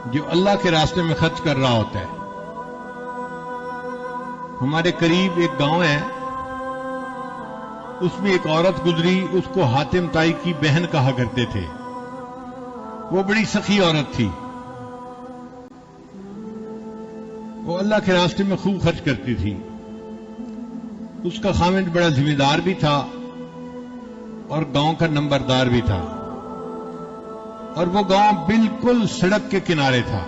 جو اللہ کے راستے میں خرچ کر رہا ہوتا ہے. ہمارے قریب ایک گاؤں ہے، اس میں ایک عورت گزری، اس کو حاتم تائی کی بہن کہا کرتے تھے. وہ بڑی سخی عورت تھی، وہ اللہ کے راستے میں خوب خرچ کرتی تھی. اس کا خاوند بڑا ذمہ دار بھی تھا اور گاؤں کا نمبردار بھی تھا، اور وہ گاؤں بالکل سڑک کے کنارے تھا.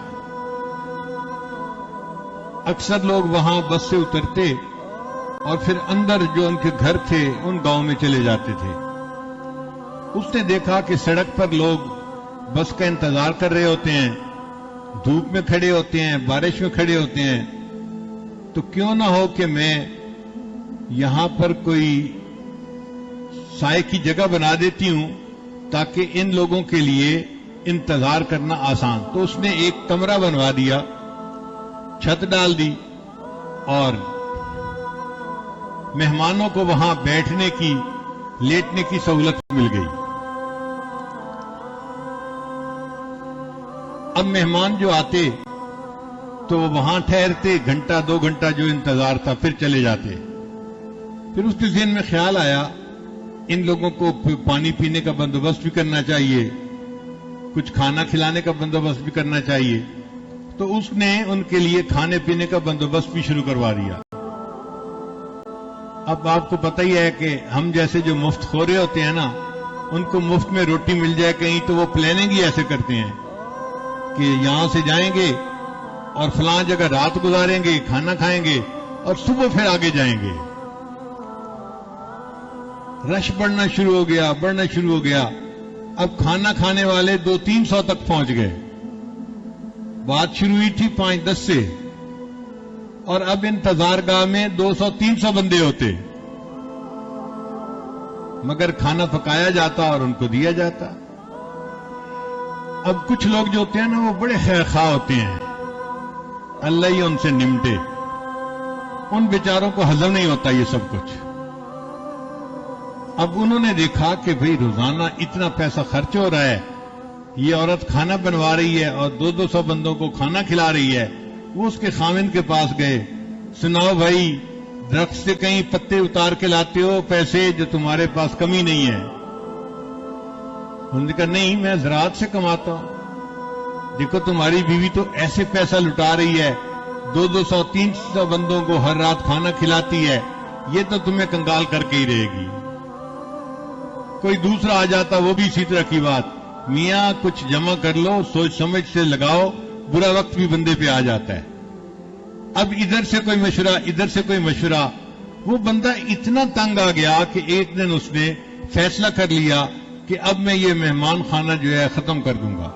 اکثر لوگ وہاں بس سے اترتے اور پھر اندر جو ان کے گھر تھے ان گاؤں میں چلے جاتے تھے. اس نے دیکھا کہ سڑک پر لوگ بس کا انتظار کر رہے ہوتے ہیں، دھوپ میں کھڑے ہوتے ہیں، بارش میں کھڑے ہوتے ہیں، تو کیوں نہ ہو کہ میں یہاں پر کوئی سائے کی جگہ بنا دیتی ہوں تاکہ ان لوگوں کے لیے انتظار کرنا آسان. تو اس نے ایک کمرہ بنوا دیا، چھت ڈال دی اور مہمانوں کو وہاں بیٹھنے کی، لیٹنے کی سہولت مل گئی. اب مہمان جو آتے تو وہ وہاں ٹھہرتے، گھنٹہ 2 گھنٹہ جو انتظار تھا، پھر چلے جاتے. پھر اس کے ذہن میں خیال آیا ان لوگوں کو پانی پینے کا بندوبست بھی کرنا چاہیے، کچھ کھانا کھلانے کا بندوبست بھی کرنا چاہیے. تو اس نے ان کے لیے کھانے پینے کا بندوبست بھی شروع کروا دیا. اب آپ کو پتہ ہی ہے کہ ہم جیسے جو مفت خورے ہوتے ہیں نا، ان کو مفت میں روٹی مل جائے کہیں تو وہ پلاننگ ہی ایسے کرتے ہیں کہ یہاں سے جائیں گے اور فلاں جگہ رات گزاریں گے، کھانا کھائیں گے اور صبح پھر آگے جائیں گے. رش بڑھنا شروع ہو گیا. اب کھانا کھانے والے 200-300 تک پہنچ گئے. بات شروع ہوئی تھی 5-10 سے، اور اب انتظار گاہ میں 200-300 بندے ہوتے، مگر کھانا پکایا جاتا اور ان کو دیا جاتا. اب کچھ لوگ جو ہوتے ہیں نا، وہ بڑے خیر خواہ ہوتے ہیں، اللہ ہی ان سے نمٹے. ان بیچاروں کو ہضم نہیں ہوتا یہ سب کچھ. اب انہوں نے دیکھا کہ بھئی روزانہ اتنا پیسہ خرچ ہو رہا ہے، یہ عورت کھانا بنوا رہی ہے اور 200 بندوں کو کھانا کھلا رہی ہے. وہ اس کے خاوند کے پاس گئے، سناؤ بھائی، درخت سے کہیں پتے اتار کے لاتے ہو پیسے جو تمہارے پاس کمی نہیں ہے؟ انہوں نے کہا نہیں، میں زراعت سے کماتا ہوں. دیکھو تمہاری بیوی تو ایسے پیسہ لٹا رہی ہے، 200-300 بندوں کو ہر رات کھانا کھلاتی ہے، یہ تو تمہیں کنگال کر کے ہی رہے گی. کوئی دوسرا آ جاتا، وہ بھی اسی طرح کی بات، میاں کچھ جمع کر لو، سوچ سمجھ سے لگاؤ، برا وقت بھی بندے پہ آ جاتا ہے. اب ادھر سے کوئی مشورہ، ادھر سے کوئی مشورہ. وہ بندہ اتنا تنگ آ گیا کہ ایک دن اس نے فیصلہ کر لیا کہ اب میں یہ مہمان خانہ جو ہے ختم کر دوں گا.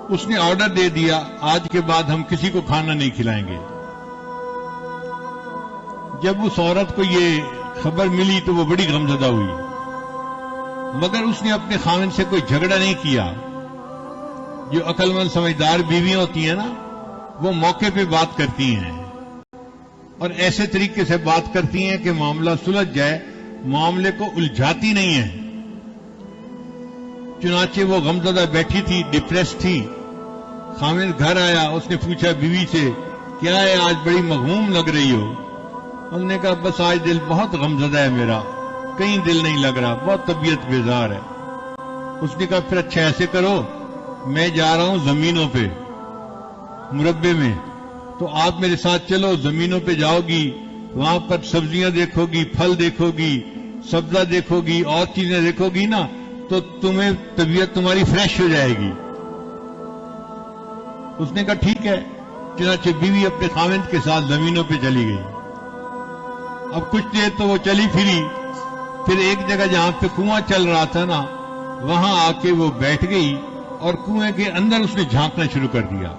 اس نے آرڈر دے دیا، آج کے بعد ہم کسی کو کھانا نہیں کھلائیں گے. جب اس عورت کو یہ خبر ملی تو وہ بڑی غمزدہ ہوئی، مگر اس نے اپنے خاوند سے کوئی جھگڑا نہیں کیا. جو عقل مند سمجھدار بیویاں ہوتی ہیں نا، وہ موقع پہ بات کرتی ہیں اور ایسے طریقے سے بات کرتی ہیں کہ معاملہ سلجھ جائے، معاملے کو الجھاتی نہیں ہیں. چنانچہ وہ غمزدہ بیٹھی تھی، ڈپریس تھی. خاوند گھر آیا، اس نے پوچھا بیوی سے، کیا ہے آج بڑی مغموم لگ رہی ہو؟ انہوں نے کہا بس آج دل بہت غمزدہ ہے میرا، کہیں دل نہیں لگ رہا، بہت طبیعت بیزار ہے. اس نے کہا پھر اچھا ایسے کرو، میں جا رہا ہوں زمینوں پہ، مربے میں، تو آپ میرے ساتھ چلو. زمینوں پہ جاؤ گی، وہاں پر سبزیاں دیکھو گی، پھل دیکھو گی، سبزہ دیکھو گی، اور چیزیں دیکھو گی نا، تو تمہیں طبیعت تمہاری فریش ہو جائے گی. اس نے کہا ٹھیک ہے. چنانچہ بیوی اپنے خاوند کے ساتھ زمینوں پہ چلی گئی. اب کچھ دیر تو وہ چلی پھری، پھر ایک جگہ جہاں پہ کنواں چل رہا تھا نا، وہاں آ کے وہ بیٹھ گئی اور کنویں کے اندر اس نے جھانکنا شروع کر دیا.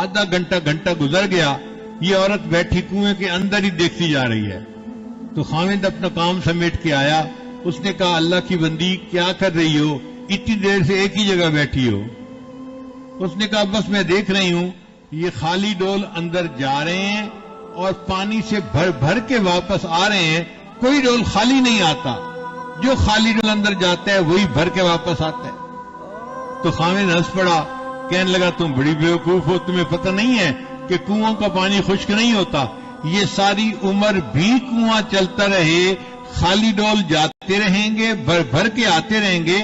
آدھا گھنٹہ گزر گیا، یہ عورت بیٹھی کنویں کے اندر ہی دیکھتی جا رہی ہے. تو خاوند اپنا کام سمیٹ کے آیا. اس نے کہا اللہ کی بندی کیا کر رہی ہو، اتنی دیر سے ایک ہی جگہ بیٹھی ہو؟ اس نے کہا بس میں دیکھ رہی ہوں یہ خالی ڈول اندر جا رہے ہیں اور پانی سے بھر بھر کے واپس آ رہے ہیں، کوئی ڈول خالی نہیں آتا، جو خالی ڈول اندر جاتا ہے وہی بھر کے واپس آتا ہے. تو خاوند ہنس پڑا، کہنے لگا تم بڑی بیوقوف ہو، تمہیں پتہ نہیں ہے کہ کنواں کا پانی خشک نہیں ہوتا، یہ ساری عمر بھی کنواں چلتا رہے، خالی ڈول جاتے رہیں گے، بھر بھر کے آتے رہیں گے،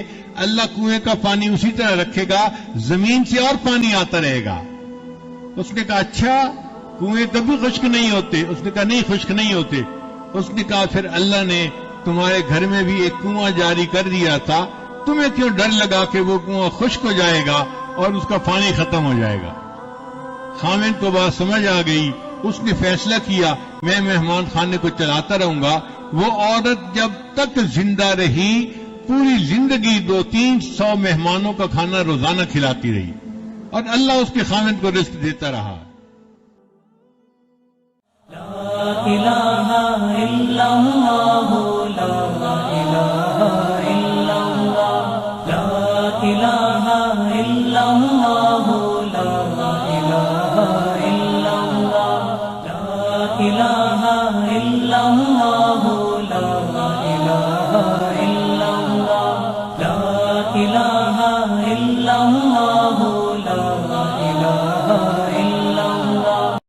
اللہ کنویں کا پانی اسی طرح رکھے گا، زمین سے اور پانی آتا رہے گا۔ اس نے کہا اچھا کنویں کبھی خشک نہیں ہوتے؟ اس نے کہا نہیں خشک نہیں ہوتے۔ اس نے کہا پھر اللہ نے تمہارے گھر میں بھی ایک کنواں جاری کر دیا تھا، تمہیں کیوں ڈر لگا کہ وہ کنواں خشک ہو جائے گا اور اس کا پانی ختم ہو جائے گا؟ خاوند کو بات سمجھ آ گئی، اس نے فیصلہ کیا میں مہمان خانے کو چلاتا رہوں گا۔ وہ عورت جب تک زندہ رہی پوری زندگی 200-300 مہمانوں کا کھانا روزانہ کھلاتی رہی، اور اللہ اس کے خاوند کو رزق دیتا رہا۔ لا الہ الا اللہ، لا الہ الا اللہ، لا الہ الا اللہ، لا الہ الا اللہ، لا الہ الا اللہ، لا الہ الا اللہ، لا الہ الا اللہ۔